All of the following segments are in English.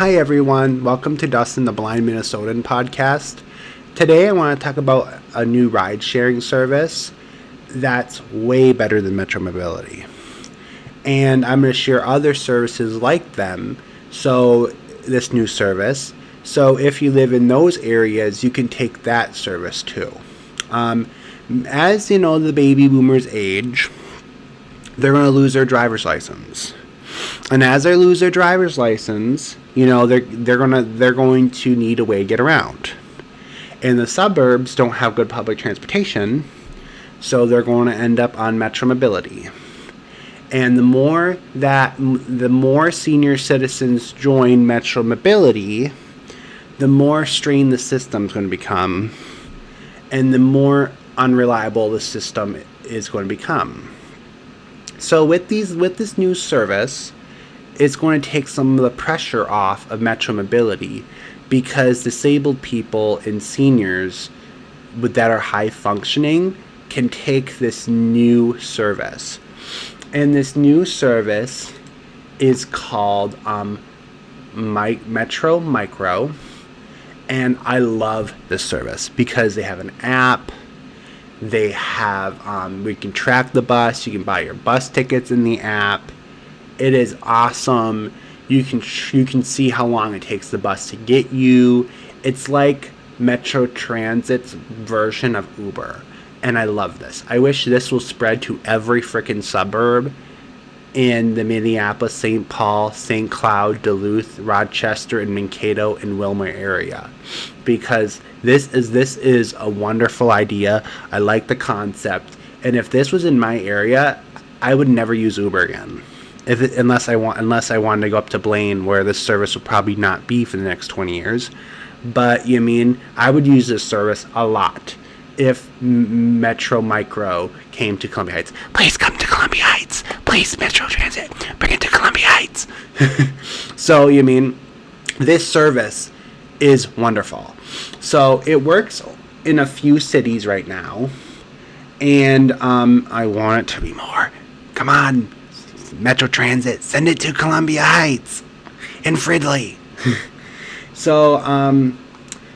Hi everyone, welcome to Dustin the Blind Minnesotan podcast. Today I want to talk about a new ride sharing service that's way better than Metro Mobility. And I'm going to share other services like them, so this new service. So if you live in those areas, you can take that service too. As you know, the baby boomers age, they're going to lose their driver's license. And as they lose their driver's license, they're going to need a way to get around. And the suburbs don't have good public transportation, so they're going to end up on Metro Mobility. And the more senior citizens join Metro Mobility, the more strained the system's going to become, and the more unreliable the system is going to become. So with this new service, it's going to take some of the pressure off of Metro Mobility, because disabled people and seniors that are high functioning can take this new service. And this new service is called Metro Micro. And I love this service because they have an app. They have, we can track the bus. You can buy your bus tickets in the app. It is awesome. You can see how long it takes the bus to get you. It's like Metro Transit's version of Uber. And I love this. I wish this will spread to every freaking suburb in the Minneapolis, St. Paul, St. Cloud, Duluth, Rochester, and Mankato and Willmar area, because this is a wonderful idea. I like the concept, and if this was in my area, I would never use Uber again, unless I wanted to go up to Blaine, where this service will probably not be for the next 20 years. But I would use this service a lot if Metro Micro came to Columbia Heights. Please come to Columbia Heights. Please, Metro Transit, bring it to Columbia Heights. So, this service is wonderful. So, it works in a few cities right now. And I want it to be more. Come on, Metro Transit, send it to Columbia Heights and Fridley.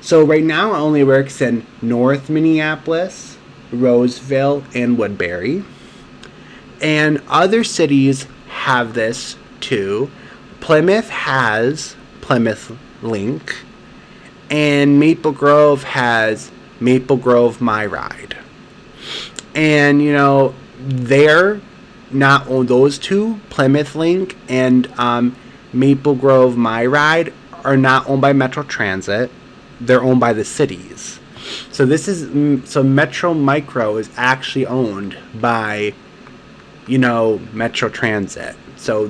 So right now it only works in North Minneapolis, Roseville, and Woodbury. And other cities have this too. Plymouth has Plymouth Link, and Maple Grove has Maple Grove My Ride. And they're not owned, those two, Plymouth Link and Maple Grove My Ride, are not owned by Metro Transit. They're owned by the cities. So Metro Micro is actually owned by, Metro Transit. So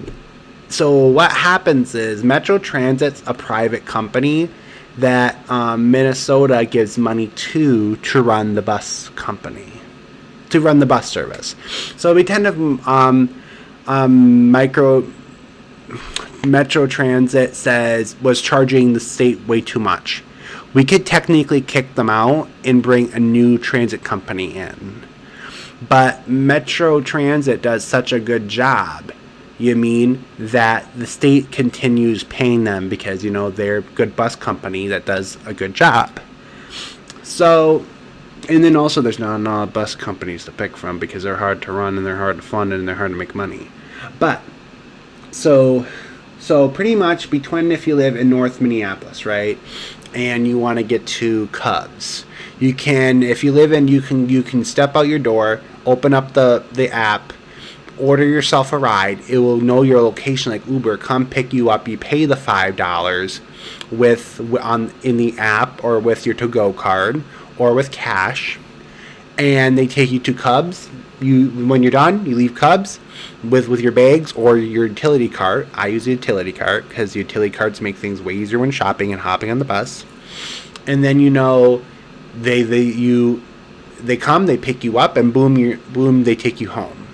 what happens is Metro Transit's a private company that Minnesota gives money to run the bus company, to run the bus service. So we tend to Metro Transit was charging the state way too much. We could technically kick them out and bring a new transit company in. But Metro Transit does such a good job, that the state continues paying them because, they're a good bus company that does a good job. So, and then also there's not enough bus companies to pick from because they're hard to run and they're hard to fund and they're hard to make money. But, so pretty much between, if you live in North Minneapolis, right, and you want to get to Cubs, you can step out your door, open up the app, order yourself a ride. It will know your location like Uber, come pick you up. You pay the $5 in the app or with your to-go card or with cash, and they take you to Cubs. When you're done, you leave Cubs with your bags or your utility cart. I use a utility cart because utility carts make things way easier when shopping and hopping on the bus. And then they come, they pick you up, and boom, they take you home.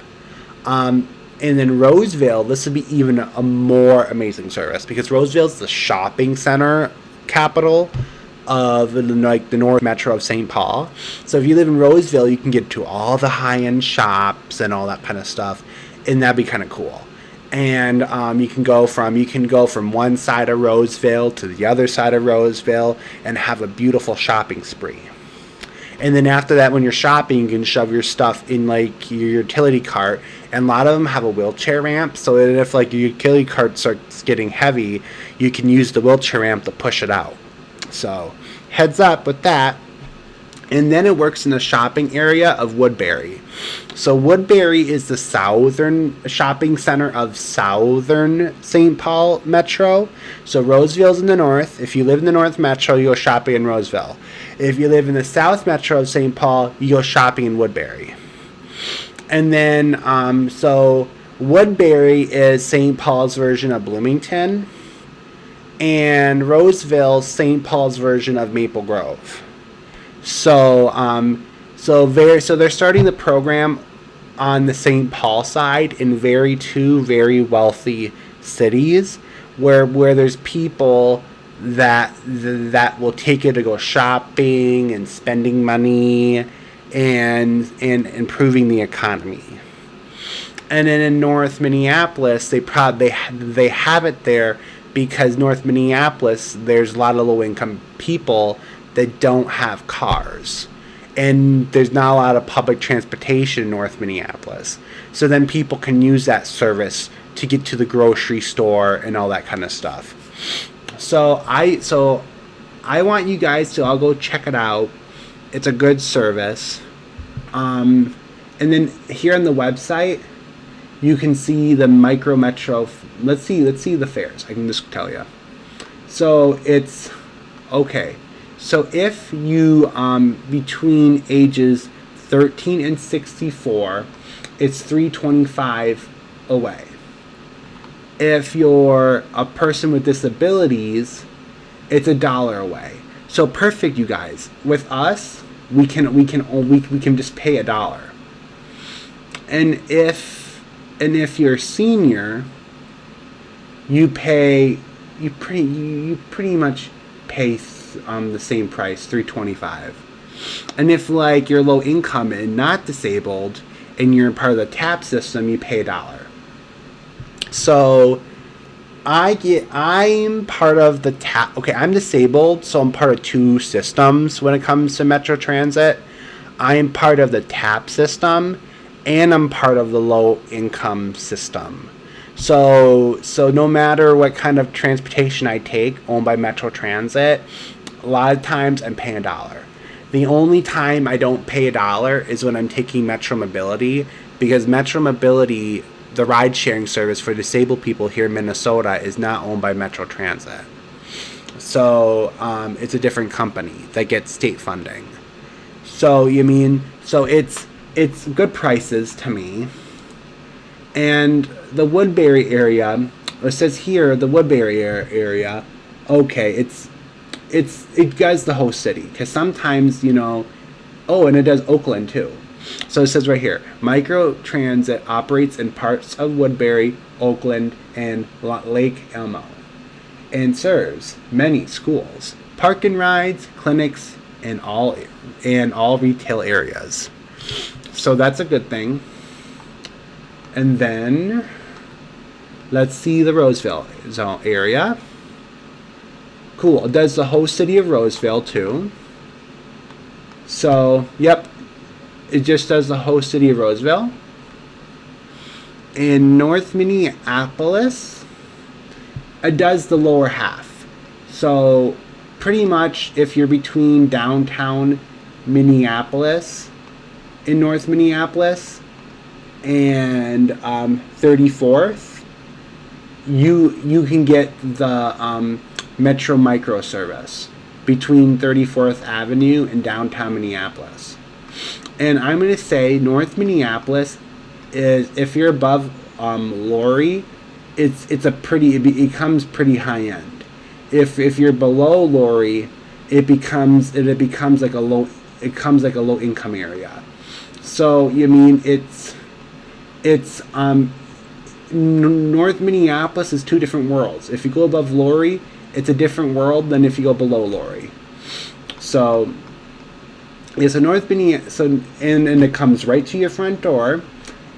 And then Roseville, this would be even a more amazing service because Roseville is the shopping center capital of the North Metro of St. Paul. So if you live in Roseville, you can get to all the high-end shops and all that kind of stuff, and that'd be kind of cool. and you can go from one side of Roseville to the other side of Roseville and have a beautiful shopping spree. And then after that, when you're shopping, you can shove your stuff in like your utility cart. And a lot of them have a wheelchair ramp, so that if like your utility cart starts getting heavy, you can use the wheelchair ramp to push it out. So heads up with that. And then it works in the shopping area of Woodbury. So Woodbury is the southern shopping center of southern St. Paul Metro. So Roseville's in the north. If you live in the north Metro, you go shopping in Roseville. If you live in the south Metro of St. Paul, you go shopping in Woodbury. And then, so Woodbury is St. Paul's version of Bloomington. And Roseville, St. Paul's version of Maple Grove. So they're starting the program on the St. Paul side in two very wealthy cities where there's people that will take you to go shopping and spending money and improving the economy. And then in North Minneapolis, they have it there because North Minneapolis, there's a lot of low-income people that don't have cars. And there's not a lot of public transportation in North Minneapolis. So then people can use that service to get to the grocery store and all that kind of stuff. So I want you guys to all go check it out. It's a good service. And then here on the website, you can see the micro metro. Let's see the fares. I can just tell you. So it's okay. So if you between ages 13 and 64, it's $3.25 away. If you're a person with disabilities, it's $1 away. So perfect, you guys. With us, we can just pay $1. And if you're a senior, you pretty much pay the same price, $3.25. And if like you're low income and not disabled and you're part of the TAP system, you pay $1. So I'm part of the TAP. Okay, I'm disabled, so I'm part of two systems when it comes to Metro Transit. I am part of the TAP system and I'm part of the low income system. So no matter what kind of transportation I take owned by Metro Transit, a lot of times I'm paying $1. The only time I don't pay $1 is when I'm taking Metro Mobility, because Metro Mobility, the ride-sharing service for disabled people here in Minnesota, is not owned by Metro Transit. So it's a different company that gets state funding. So it's good prices to me. And the Woodbury area, it says here the Woodbury area. Okay, it does the whole city, because sometimes and it does Oakland too. So it says right here, Micro Transit operates in parts of Woodbury, Oakland, and Lake Elmo, and serves many schools, park and rides, clinics, and all retail areas. So that's a good thing. And then let's see the Roseville zone area. Cool. It does the whole city of Roseville too. So, yep. It just does the whole city of Roseville. In North Minneapolis, it does the lower half. So, pretty much if you're between downtown Minneapolis in North Minneapolis and 34th, you can get the Metro Micro service between 34th Avenue and downtown Minneapolis. And I'm going to say North Minneapolis is, if you're above Lori, it comes pretty high end. If you're below Lori, it becomes like a low income area. So North Minneapolis is two different worlds. If you go above Lori, it's a different world than if you go below Lori. So so North Minneapolis, and it comes right to your front door,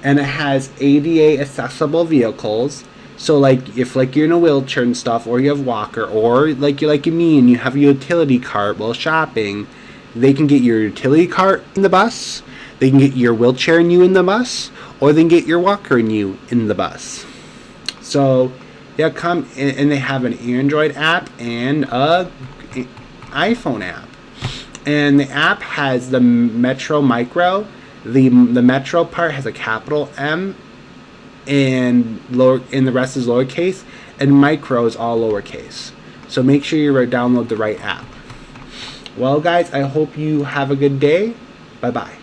and it has ADA accessible vehicles, So like if like you're in a wheelchair and stuff, or you have walker, or like you're like me and you have a utility cart while shopping, they can get your utility cart in the bus, they can get your wheelchair and you in the bus, or they can get your walker and you in the bus. So yeah, come and they have an Android app and a iPhone app. And the app has the Metro Micro. The Metro part has a capital M, and the rest is lowercase, and Micro is all lowercase. So make sure you download the right app. Well, guys, I hope you have a good day. Bye bye.